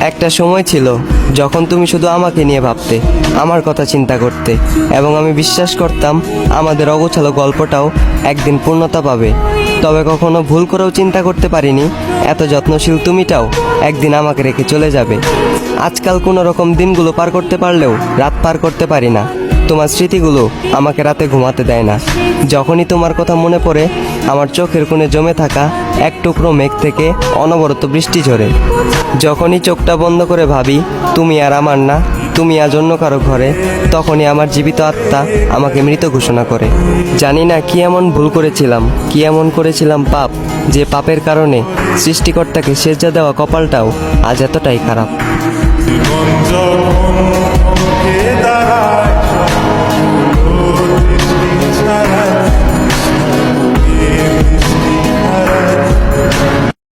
একটা সময় ছিল যখন তুমি শুধু আমাকে নিয়ে ভাবতে, আমার কথা চিন্তা করতে, এবং আমি বিশ্বাস করতাম আমাদের অগোছালো গল্পটাও একদিন পূর্ণতা পাবে। তবে কখনো ভুল করেও চিন্তা করতে পারিনি এত যত্নশীল তুমিটাও একদিন আমাকে রেখে চলে যাবে। আজকাল কোনো রকম দিনগুলো পার করতে পারলেও রাত পার করতে পারি না। তোমার স্মৃতিগুলো আমাকে রাতে ঘুমাতে দেয় না। যখনই তোমার কথা মনে পড়ে আমার চোখের কোণে জমে থাকা এক টুকরো মেঘ থেকে অনবরত বৃষ্টি ঝরে। যখনই চোখটা বন্ধ করে ভাবি তুমি আর আমার না, তুমি আজ অন্য কারো ঘরে, তখনই আমার জীবিত আত্মা আমাকে মৃত ঘোষণা করে। জানি না কি এমন ভুল করেছিলাম, কি এমন করেছিলাম পাপ, যে পাপের কারণে সৃষ্টিকর্তাকে সেজদা দেওয়া কপালটাও আজ এতটাই খারাপ। জীবন যখন মুখে দাঁড়ায়